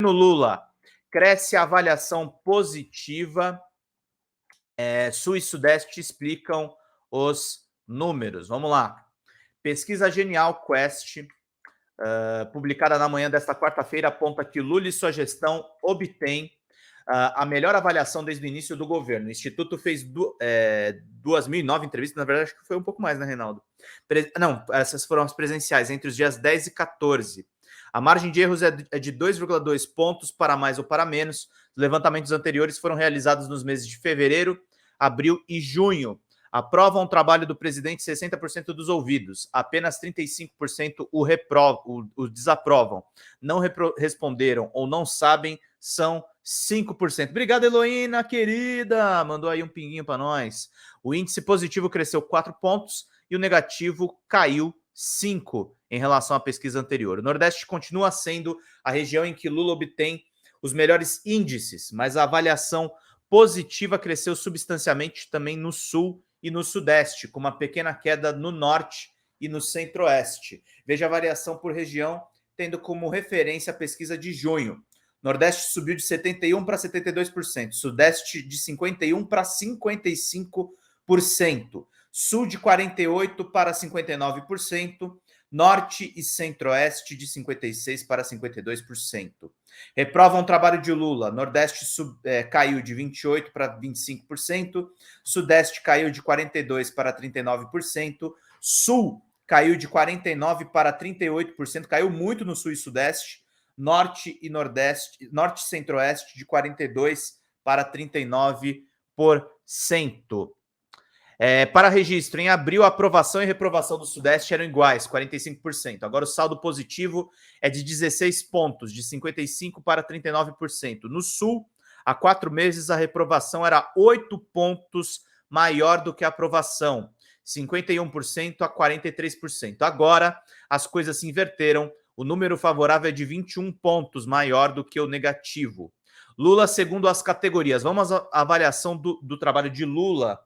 No Lula, cresce a avaliação positiva. Sul e Sudeste explicam os números. Vamos lá. Pesquisa Genial Quest, publicada na manhã desta quarta-feira, aponta que Lula e sua gestão obtêm a melhor avaliação desde o início do governo. O Instituto fez 2.009 entrevistas, na verdade, acho que foi um pouco mais, né, Reinaldo? Não, essas foram as presenciais, entre os dias 10 e 14. A margem de erros é de 2,2 pontos para mais ou para menos. Os levantamentos anteriores foram realizados nos meses de fevereiro, abril e junho. Aprovam o trabalho do presidente 60% dos ouvidos, apenas 35% o desaprovam. Não responderam ou não sabem, são 5%. Obrigado, Heloína, querida. Mandou aí um pinguinho para nós. O índice positivo cresceu 4 pontos e o negativo caiu 5 em relação à pesquisa anterior. O Nordeste continua sendo a região em que Lula obtém os melhores índices, mas a avaliação positiva cresceu substancialmente também no Sul e no Sudeste, com uma pequena queda no Norte e no Centro-Oeste. Veja a variação por região, tendo como referência a pesquisa de junho. Nordeste subiu de 71% para 72%, Sudeste de 51% para 55%, Sul de 48% para 59%, Norte e Centro-Oeste de 56% para 52%. Reprovam o trabalho de Lula. Nordeste caiu de 28% para 25%, Sudeste caiu de 42% para 39%, Sul caiu de 49% para 38%, caiu muito no Sul e Sudeste, Norte e Nordeste, Norte e Centro-Oeste de 42% para 39%. Para registro, em abril, a aprovação e reprovação do Sudeste eram iguais, 45%. Agora o saldo positivo é de 16 pontos, de 55% para 39%. No Sul, há 4 meses, a reprovação era 8 pontos maior do que a aprovação, 51% a 43%. Agora, as coisas se inverteram. O número favorável é de 21 pontos maior do que o negativo. Lula, segundo as categorias. Vamos à avaliação do trabalho de Lula,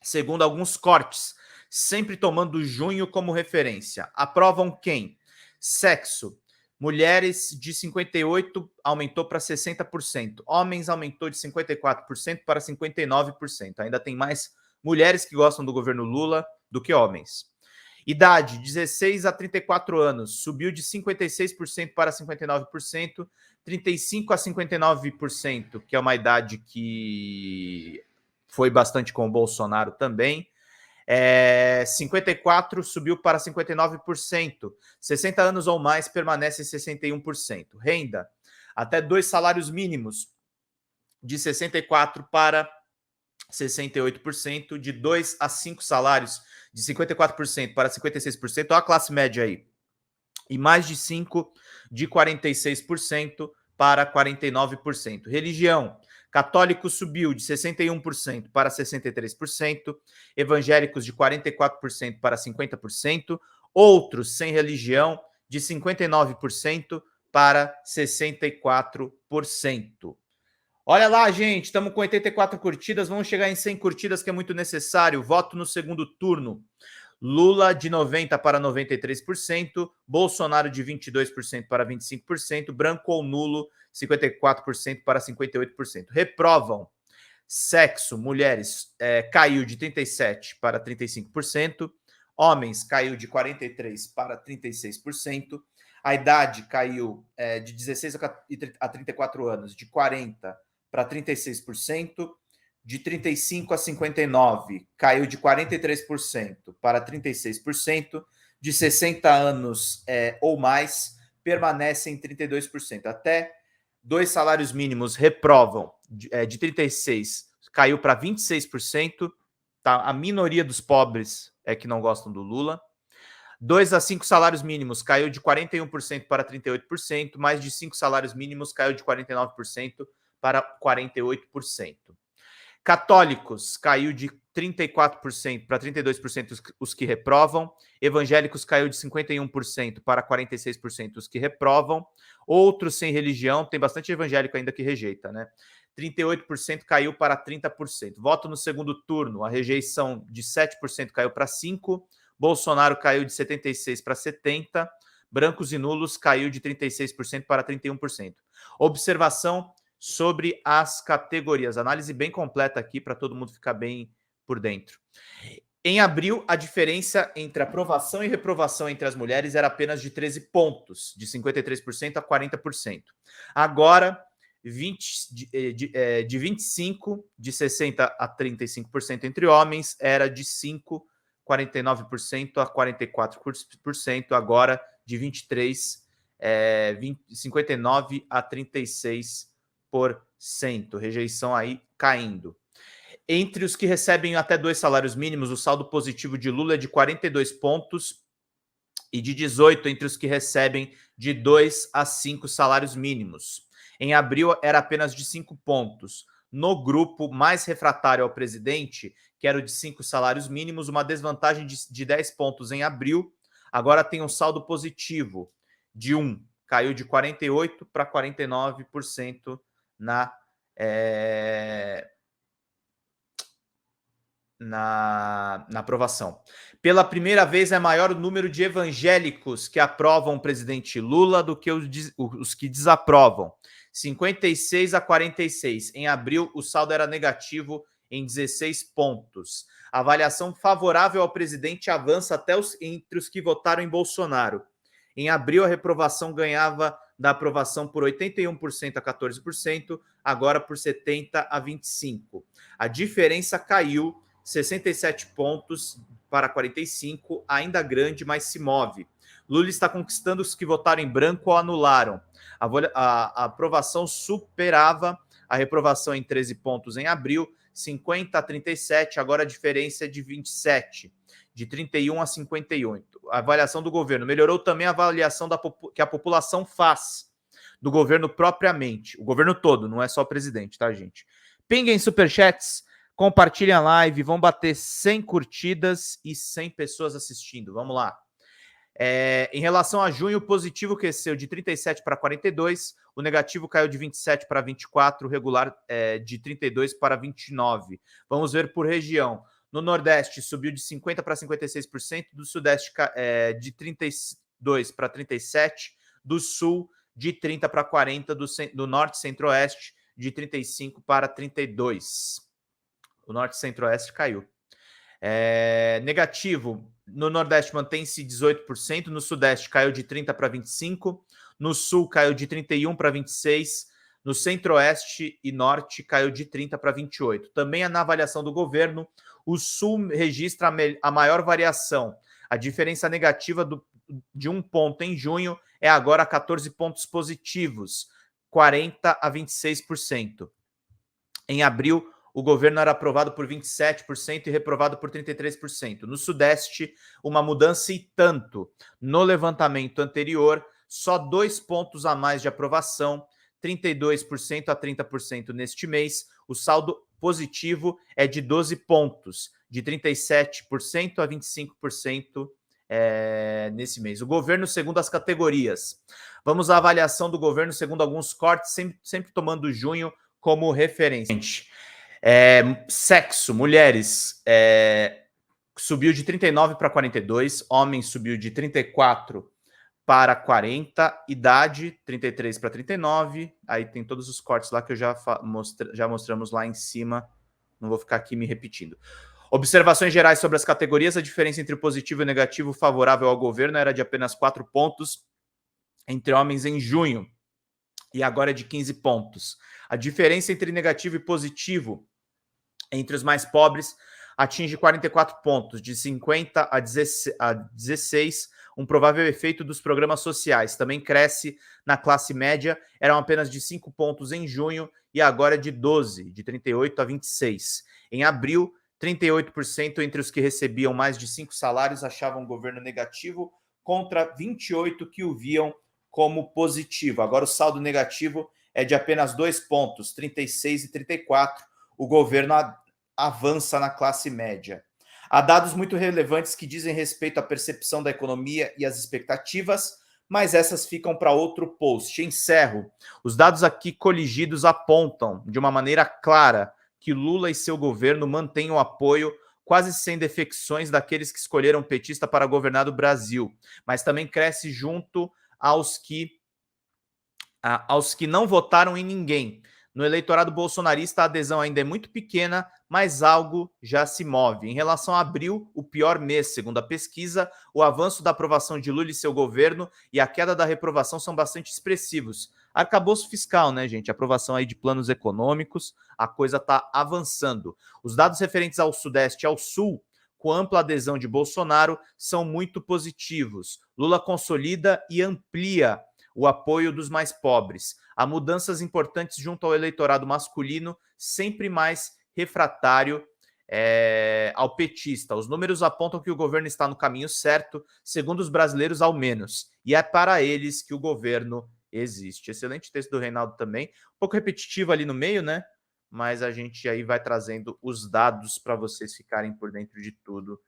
segundo alguns cortes, sempre tomando junho como referência. Aprovam quem? Sexo. Mulheres de 58% aumentou para 60%. Homens aumentou de 54% para 59%. Ainda tem mais mulheres que gostam do governo Lula do que homens. Idade, 16 a 34 anos, subiu de 56% para 59%, 35 a 59%, que é uma idade que foi bastante com o Bolsonaro também. 54 subiu para 59%. 60 anos ou mais permanece em 61%. Renda, até 2 salários mínimos, de 64% para 68%. De 2 a 5 salários, de 54% para 56%. Olha a classe média aí. E mais de 5, de 46% para 49%. Religião, católico subiu de 61% para 63%, evangélicos de 44% para 50%, outros sem religião de 59% para 64%. Olha lá, gente, estamos com 84 curtidas, vamos chegar em 100 curtidas, que é muito necessário. Voto no segundo turno. Lula de 90% para 93%, Bolsonaro de 22% para 25%, branco ou nulo 54% para 58%. Reprovam. Sexo, mulheres, caiu de 37% para 35%, homens caiu de 43% para 36%, a idade caiu de 16 a 34 anos, de 40% para 36%, de 35 a 59, caiu de 43% para 36%, de 60 anos ou mais, permanece em 32%. Até 2 salários mínimos reprovam, de 36, caiu para 26%, tá? A minoria dos pobres é que não gostam do Lula. 2 a 5 salários mínimos caiu de 41% para 38%, mais de 5 salários mínimos caiu de 49% para 48%. Católicos caiu de 34% para 32% os que reprovam. Evangélicos caiu de 51% para 46% os que reprovam. Outros sem religião, tem bastante evangélico ainda que rejeita, né? 38% caiu para 30%. Voto no segundo turno, a rejeição de 7% caiu para 5%. Bolsonaro caiu de 76% para 70%. Brancos e nulos caiu de 36% para 31%. Observação sobre as categorias. Análise bem completa aqui para todo mundo ficar bem por dentro. Em abril, a diferença entre aprovação e reprovação entre as mulheres era apenas de 13 pontos, de 53% a 40%. Agora, de 25%, de 60% a 35% entre homens, era de 5%, 49% a 44%, agora de 23%, 59% a 36%. Rejeição aí caindo. Entre os que recebem até 2 salários mínimos, o saldo positivo de Lula é de 42 pontos e de 18 entre os que recebem de 2 a 5 salários mínimos. Em abril, era apenas de 5 pontos. No grupo mais refratário ao presidente, que era o de 5 salários mínimos, uma desvantagem de 10 pontos em abril, agora tem um saldo positivo de 1. Caiu de 48% para 49% na aprovação. Pela primeira vez, é maior o número de evangélicos que aprovam o presidente Lula do que os que desaprovam. 56 a 46. Em abril, o saldo era negativo em 16 pontos. A avaliação favorável ao presidente avança até entre os que votaram em Bolsonaro. Em abril, a reprovação ganhava da aprovação por 81% a 14%, agora por 70% a 25%. A diferença caiu 67 pontos para 45, ainda grande, mas se move. Lula está conquistando os que votaram em branco ou anularam. A aprovação superava a reprovação em 13 pontos em abril, 50 a 37, agora a diferença é de 27, de 31 a 58. A avaliação do governo melhorou também a avaliação que a população faz do governo propriamente. O governo todo, não é só o presidente, tá, gente? Pinguem superchats, compartilhem a live, vão bater 100 curtidas e 100 pessoas assistindo. Vamos lá. Em relação a junho, o positivo cresceu de 37 para 42, o negativo caiu de 27 para 24, o regular de 32 para 29. Vamos ver por região. No Nordeste, subiu de 50% para 56%, do Sudeste de 32 para 37%, do Sul de 30 para 40%, do Norte e Centro-Oeste de 35 para 32%. O Norte e Centro-Oeste caiu. Negativo, no Nordeste mantém-se 18%, no Sudeste caiu de 30 para 25%, no Sul caiu de 31 para 26%, no Centro-Oeste e Norte caiu de 30 para 28%. Também na avaliação do governo, o Sul registra a maior variação. A diferença negativa de 1 ponto em junho é agora 14 pontos positivos, 40% a 26%. Em abril, o governo era aprovado por 27% e reprovado por 33%. No Sudeste, uma mudança e tanto. No levantamento anterior, só 2 pontos a mais de aprovação, 32% a 30% neste mês. O saldo positivo é de 12 pontos, de 37% a 25% nesse mês. O governo segundo as categorias. Vamos à avaliação do governo segundo alguns cortes, sempre tomando junho como referência. Sexo, mulheres, subiu de 39 para 42, homens subiu de 34 para 40, idade 33 para 39, aí tem todos os cortes lá que eu já mostramos lá em cima, não vou ficar aqui me repetindo. Observações gerais sobre as categorias, a diferença entre o positivo e o negativo favorável ao governo era de apenas 4 pontos entre homens em junho, e agora é de 15 pontos. A diferença entre negativo e positivo entre os mais pobres atinge 44 pontos, de 50 a 16, um provável efeito dos programas sociais. Também cresce na classe média, eram apenas de 5 pontos em junho e agora é de 12, de 38 a 26. Em abril, 38% entre os que recebiam mais de 5 salários achavam o governo negativo, contra 28% que o viam como positivo. Agora o saldo negativo é de apenas 2 pontos, 36 e 34. O governo avança na classe média. Há dados muito relevantes que dizem respeito à percepção da economia e às expectativas, mas essas ficam para outro post. Encerro. Os dados aqui coligidos apontam de uma maneira clara que Lula e seu governo mantêm o apoio quase sem defecções daqueles que escolheram petista para governar o Brasil, mas também cresce junto aos que aos que não votaram em ninguém. No eleitorado bolsonarista, a adesão ainda é muito pequena, mas algo já se move. Em relação a abril, o pior mês, segundo a pesquisa, o avanço da aprovação de Lula e seu governo e a queda da reprovação são bastante expressivos. Arcabouço fiscal, né, gente? Aprovação aí de planos econômicos, a coisa está avançando. Os dados referentes ao Sudeste e ao Sul, com ampla adesão de Bolsonaro, são muito positivos. Lula consolida e amplia o apoio dos mais pobres. Há mudanças importantes junto ao eleitorado masculino, sempre mais refratário ao petista. Os números apontam que o governo está no caminho certo, segundo os brasileiros, ao menos. E é para eles que o governo existe. Excelente texto do Reinaldo também. Um pouco repetitivo ali no meio, mas a gente aí vai trazendo os dados para vocês ficarem por dentro de tudo